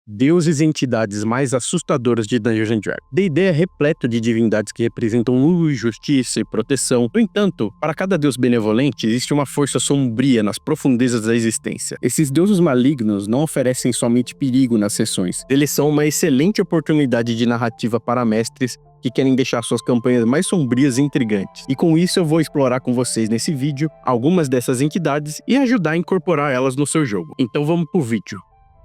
Deuses e entidades mais assustadoras de Dungeons & Dragons. D&D é repleto de divindades que representam luz, justiça e proteção. No entanto, para cada deus benevolente, existe uma força sombria nas profundezas da existência. Esses deuses malignos não oferecem somente perigo nas sessões. Eles são uma excelente oportunidade de narrativa para mestres que querem deixar suas campanhas mais sombrias e intrigantes. E com isso eu vou explorar com vocês nesse vídeo algumas dessas entidades e ajudar a incorporar elas no seu jogo. Então vamos pro vídeo.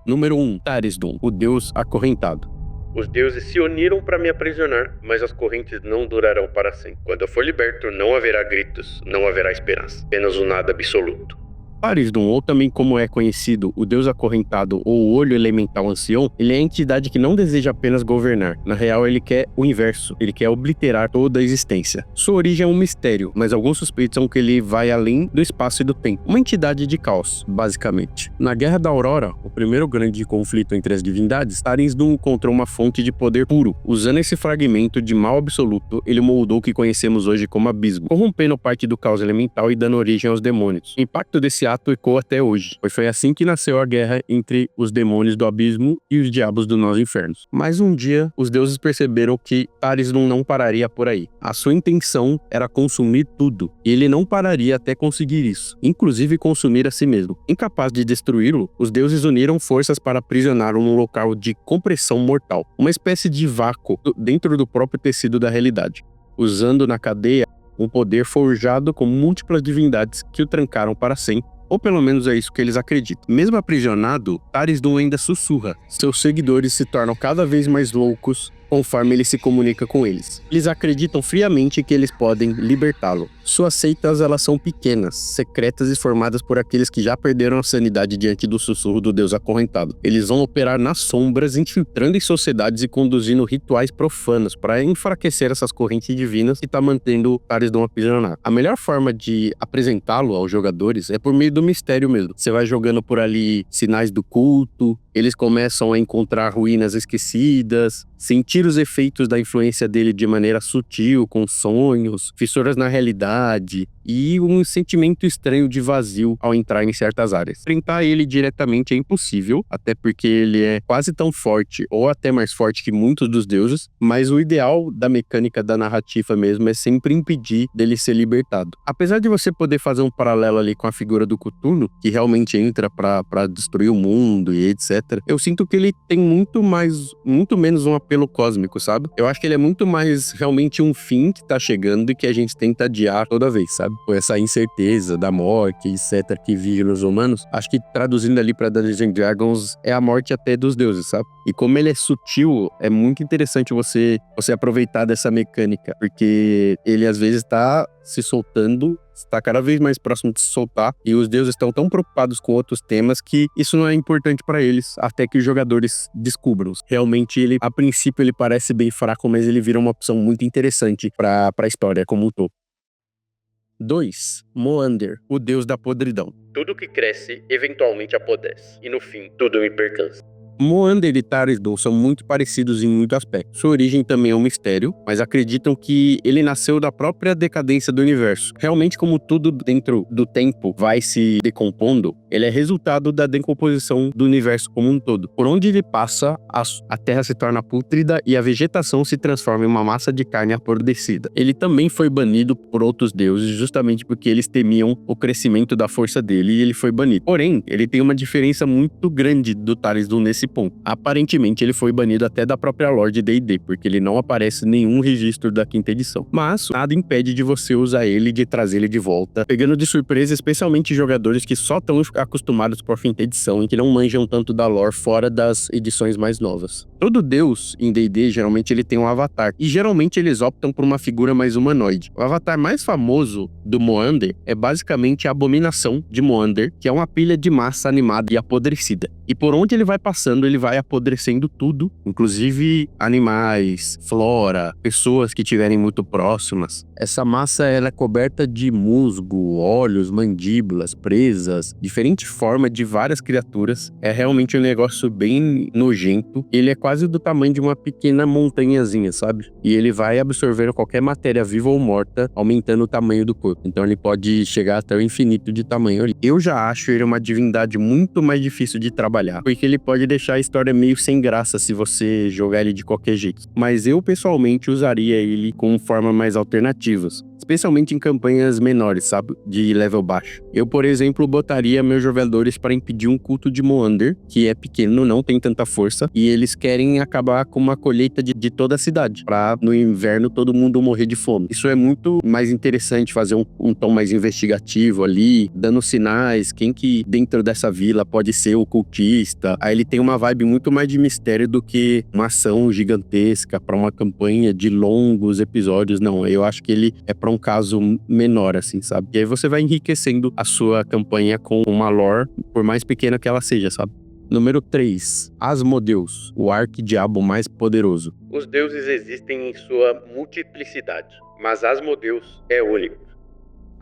Número 1. Tarisdun, o deus acorrentado. Os deuses se uniram para me aprisionar, mas as correntes não durarão para sempre. Quando eu for liberto, não haverá gritos, não haverá esperança, apenas um nada absoluto. Tarisdun, ou também como é conhecido, o deus acorrentado ou o olho elemental ancião, ele é a entidade que não deseja apenas governar. Na real, ele quer o inverso, ele quer obliterar toda a existência. Sua origem é um mistério, mas alguns suspeitam que ele vai além do espaço e do tempo. Uma entidade de caos, basicamente. Na Guerra da Aurora, o primeiro grande conflito entre as divindades, Tarisdun encontrou uma fonte de poder puro. Usando esse fragmento de mal absoluto, ele moldou o que conhecemos hoje como abismo, corrompendo parte do caos elemental e dando origem aos demônios. O impacto desse ato ecoa até hoje, pois foi assim que nasceu a guerra entre os demônios do abismo e os diabos dos nós infernos. Mas um dia, os deuses perceberam que Tarisdun não pararia por aí. A sua intenção era consumir tudo, e ele não pararia até conseguir isso, inclusive consumir a si mesmo. Incapaz de destruí-lo, os deuses uniram forças para aprisioná-lo num local de compressão mortal, uma espécie de vácuo dentro do próprio tecido da realidade, usando na cadeia um poder forjado com múltiplas divindades que o trancaram para sempre. Ou pelo menos é isso que eles acreditam. Mesmo aprisionado, Tarisdun ainda sussurra. Seus seguidores se tornam cada vez mais loucos conforme ele se comunica com eles. Eles acreditam friamente que eles podem libertá-lo. Suas seitas, elas são pequenas, secretas e formadas por aqueles que já perderam a sanidade diante do sussurro do deus acorrentado. Eles vão operar nas sombras, infiltrando em sociedades e conduzindo rituais profanos para enfraquecer essas correntes divinas e tá mantendo Tarisdun aprisionado. A melhor forma de apresentá-lo aos jogadores é por meio do mistério mesmo. Você vai jogando por ali sinais do culto, eles começam a encontrar ruínas esquecidas, sentir os efeitos da influência dele de maneira sutil, com sonhos, fissuras na realidade e um sentimento estranho de vazio ao entrar em certas áreas. Enfrentar ele diretamente é impossível, até porque ele é quase tão forte ou até mais forte que muitos dos deuses, mas o ideal da mecânica da narrativa mesmo é sempre impedir dele ser libertado. Apesar de você poder fazer um paralelo ali com a figura do Cthulhu, que realmente entra pra destruir o mundo e etc., eu sinto que ele tem muito menos um apelo cósmico, sabe? Eu acho que ele é muito mais realmente um fim que tá chegando e que a gente tenta adiar toda vez, sabe? Por essa incerteza da morte, etc., que vive nos humanos. Acho que traduzindo ali pra Dungeons & Dragons é a morte até dos deuses, sabe? E como ele é sutil, é muito interessante você aproveitar dessa mecânica, porque ele às vezes tá se soltando, está cada vez mais próximo de se soltar, e os deuses estão tão preocupados com outros temas que isso não é importante para eles, até que os jogadores descubram. Realmente, ele, a princípio, ele parece bem fraco, mas ele vira uma opção muito interessante para a história como um todo. 2. Moander, o deus da podridão. Tudo que cresce, eventualmente apodrece, e no fim, tudo me percansa. Moander e Tarisdun são muito parecidos em muito aspecto. Sua origem também é um mistério, mas acreditam que ele nasceu da própria decadência do universo. Realmente, como tudo dentro do tempo vai se decompondo, ele é resultado da decomposição do universo como um todo. Por onde ele passa, a terra se torna pútrida e a vegetação se transforma em uma massa de carne apodrecida. Ele também foi banido por outros deuses, justamente porque eles temiam o crescimento da força dele e ele foi banido. Porém, ele tem uma diferença muito grande do Tarisdun nesse ponto. Aparentemente, ele foi banido até da própria lore de D&D, porque ele não aparece em nenhum registro da quinta edição. Mas nada impede de você usar ele e de trazer ele de volta, pegando de surpresa especialmente jogadores que só estão acostumados com a quinta edição e que não manjam tanto da lore fora das edições mais novas. Todo deus em D&D, geralmente ele tem um avatar, e geralmente eles optam por uma figura mais humanoide. O avatar mais famoso do Moander é basicamente a Abominação de Moander, que é uma pilha de massa animada e apodrecida. E por onde ele vai passando, ele vai apodrecendo tudo, inclusive animais, flora, pessoas que estiverem muito próximas. Essa massa ela é coberta de musgo, olhos, mandíbulas, presas, diferente forma de várias criaturas. É realmente um negócio bem nojento. Ele é quase do tamanho de uma pequena montanhazinha, sabe? E ele vai absorvendo qualquer matéria viva ou morta, aumentando o tamanho do corpo. Então ele pode chegar até o infinito de tamanho ali. Eu já acho ele uma divindade muito mais difícil de trabalhar, porque ele pode deixar deixar a história meio sem graça se você jogar ele de qualquer jeito. Mas eu, pessoalmente, usaria ele com formas mais alternativas. Especialmente em campanhas menores, sabe? De level baixo. Eu, por exemplo, botaria meus jogadores para impedir um culto de Moander, que é pequeno, não tem tanta força, e eles querem acabar com uma colheita de toda a cidade, para no inverno todo mundo morrer de fome. Isso é muito mais interessante, fazer um tom mais investigativo ali, dando sinais, quem que dentro dessa vila pode ser o cultista. Aí ele tem uma vibe muito mais de mistério do que uma ação gigantesca para uma campanha de longos episódios. Não, eu acho que ele é para um caso menor, assim, sabe? E aí você vai enriquecendo a sua campanha com uma lore, por mais pequena que ela seja, sabe? Número 3. Asmodeus, o arquidiabo mais poderoso. Os deuses existem em sua multiplicidade, mas Asmodeus é único.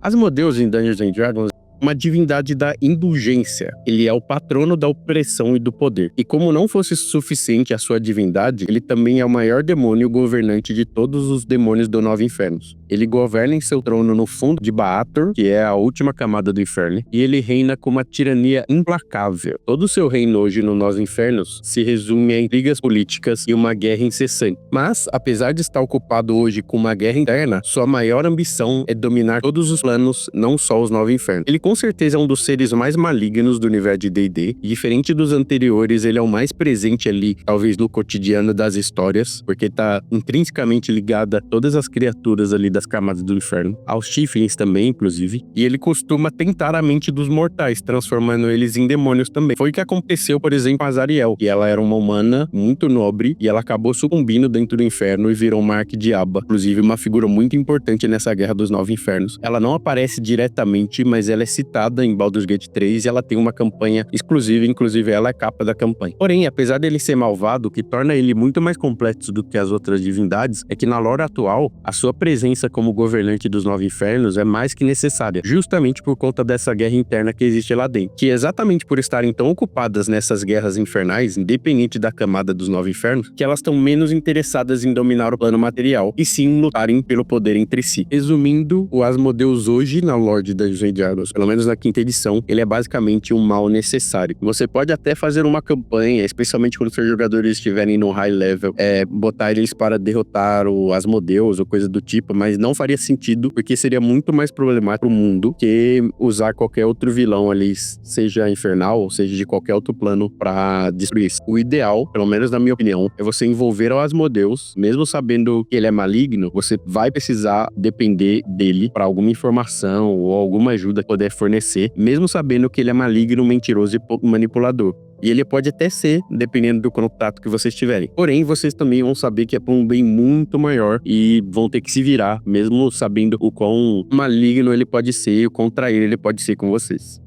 Asmodeus em Dungeons & Dragons uma divindade da indulgência. Ele é o patrono da opressão e do poder. E como não fosse suficiente a sua divindade, ele também é o maior demônio governante de todos os demônios do Nove Infernos. Ele governa em seu trono no fundo de Baator, que é a última camada do inferno, e ele reina com uma tirania implacável. Todo o seu reino hoje no Nove Infernos se resume a intrigas políticas e uma guerra incessante. Mas, apesar de estar ocupado hoje com uma guerra interna, sua maior ambição é dominar todos os planos, não só os Nove Infernos. Ele com certeza é um dos seres mais malignos do universo de D&D, e diferente dos anteriores, ele é o mais presente ali, talvez no cotidiano das histórias, porque tá intrinsecamente ligado a todas as criaturas ali das camadas do inferno, aos Tieflings também, inclusive, e ele costuma tentar a mente dos mortais, transformando eles em demônios também. Foi o que aconteceu, por exemplo, com Azariel, que ela era uma humana muito nobre, e ela acabou sucumbindo dentro do inferno e virou uma arquidiaba, inclusive uma figura muito importante nessa Guerra dos Nove Infernos. Ela não aparece diretamente, mas ela é citada em Baldur's Gate 3 e ela tem uma campanha exclusiva, inclusive ela é capa da campanha. Porém, apesar dele ser malvado, o que torna ele muito mais complexo do que as outras divindades é que na lore atual, a sua presença como governante dos Nove Infernos é mais que necessária, justamente por conta dessa guerra interna que existe lá dentro. Que exatamente por estarem tão ocupadas nessas guerras infernais, independente da camada dos Nove Infernos, que elas estão menos interessadas em dominar o plano material, e sim lutarem pelo poder entre si. Resumindo, o Asmodeus hoje, na lore de Dungeons & Dragons, pelo menos na quinta edição, ele é basicamente um mal necessário. Você pode até fazer uma campanha, especialmente quando seus jogadores estiverem no high level, botar eles para derrotar o Asmodeus ou coisa do tipo, mas não faria sentido, porque seria muito mais problemático pro mundo que usar qualquer outro vilão ali, seja infernal ou seja de qualquer outro plano, para destruir isso. O ideal, pelo menos na minha opinião, é você envolver o Asmodeus, mesmo sabendo que ele é maligno, você vai precisar depender dele para alguma informação ou alguma ajuda que puder fornecer, mesmo sabendo que ele é maligno, mentiroso e manipulador. E ele pode até ser, dependendo do contato que vocês tiverem. Porém, vocês também vão saber que é para um bem muito maior e vão ter que se virar, mesmo sabendo o quão maligno ele pode ser e o quão traíra ele pode ser com vocês.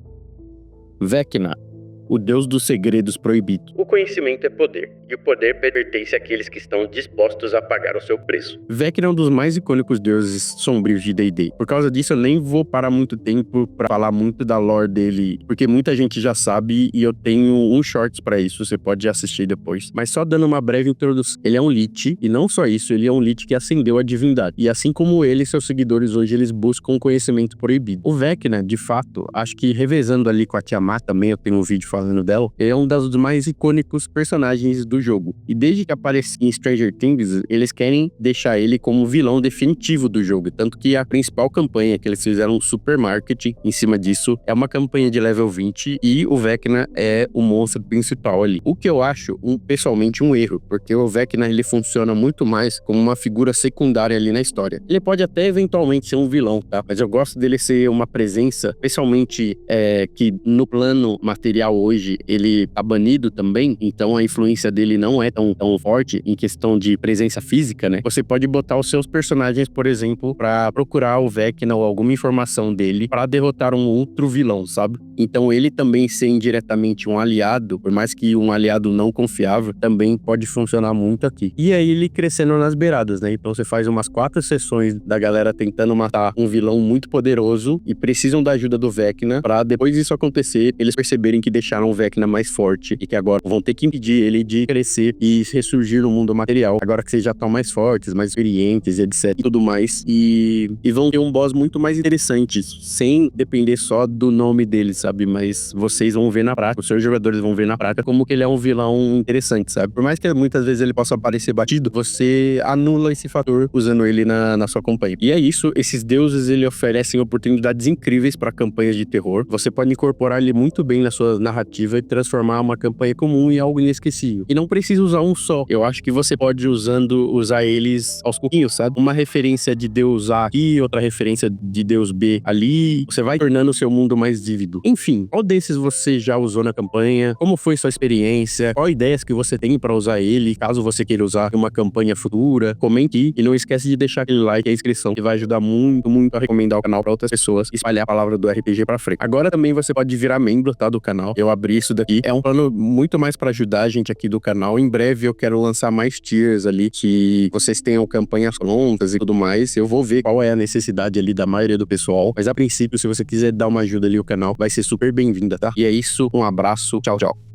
Vecna, o deus dos segredos proibidos. O conhecimento é poder, e o poder pertence àqueles que estão dispostos a pagar o seu preço. Vecna é um dos mais icônicos deuses sombrios de D&D. Por causa disso, eu nem vou parar muito tempo pra falar muito da lore dele, porque muita gente já sabe e eu tenho um shorts pra isso, você pode assistir depois. Mas só dando uma breve introdução. Ele é um Lich, e não só isso, ele é um Lich que ascendeu a divindade. E assim como ele, seus seguidores hoje, eles buscam conhecimento proibido. O Vecna, de fato, acho que revezando ali com a Tiamat também, eu tenho um vídeo falando dela, é um dos mais icônicos personagens do jogo. E desde que apareceu em Stranger Things, eles querem deixar ele como o vilão definitivo do jogo. Tanto que a principal campanha que eles fizeram um super marketing em cima disso é uma campanha de level 20 e o Vecna é o monstro principal ali. O que eu acho, pessoalmente, um erro, porque o Vecna ele funciona muito mais como uma figura secundária ali na história. Ele pode até eventualmente ser um vilão, tá? Mas eu gosto dele ser uma presença, especialmente que no plano material hoje ele tá banido também, então a influência dele não é tão forte em questão de presença física, né? Você pode botar os seus personagens, por exemplo, pra procurar o Vecna ou alguma informação dele pra derrotar um outro vilão, sabe? Então ele também ser indiretamente um aliado, por mais que um aliado não confiável, também pode funcionar muito aqui. E aí ele crescendo nas beiradas, né? Então você faz umas 4 sessões da galera tentando matar um vilão muito poderoso e precisam da ajuda do Vecna pra depois disso acontecer, eles perceberem que deixar deixaram o Vecna mais forte e que agora vão ter que impedir ele de crescer e ressurgir no mundo material. Agora que vocês já estão mais fortes, mais experientes, etc. e tudo mais. E vão ter um boss muito mais interessante, sem depender só do nome dele, sabe? Mas vocês vão ver na prática, os seus jogadores vão ver na prática como que ele é um vilão interessante, sabe? Por mais que muitas vezes ele possa parecer batido, você anula esse fator usando ele na sua campanha. E é isso, esses deuses, ele oferecem oportunidades incríveis para campanhas de terror. Você pode incorporar ele muito bem na sua narrativa e transformar uma campanha comum em algo inesquecível. E não precisa usar um só. Eu acho que você pode usar eles aos pouquinhos, sabe? Uma referência de deus A aqui, outra referência de deus B ali. Você vai tornando o seu mundo mais vívido. Enfim, qual desses você já usou na campanha? Como foi sua experiência? Qual ideias que você tem para usar ele, caso você queira usar em uma campanha futura? Comente e não esquece de deixar aquele like e a inscrição, que vai ajudar muito, muito a recomendar o canal para outras pessoas e espalhar a palavra do RPG pra frente. Agora também você pode virar membro, tá, do canal. Eu abri isso daqui. É um plano muito mais para ajudar a gente aqui do canal. Em breve eu quero lançar mais tiers ali, que vocês tenham campanhas prontas e tudo mais. Eu vou ver qual é a necessidade ali da maioria do pessoal. Mas a princípio, se você quiser dar uma ajuda ali ao canal, vai ser super bem-vinda, tá? E é isso. Um abraço. Tchau, tchau.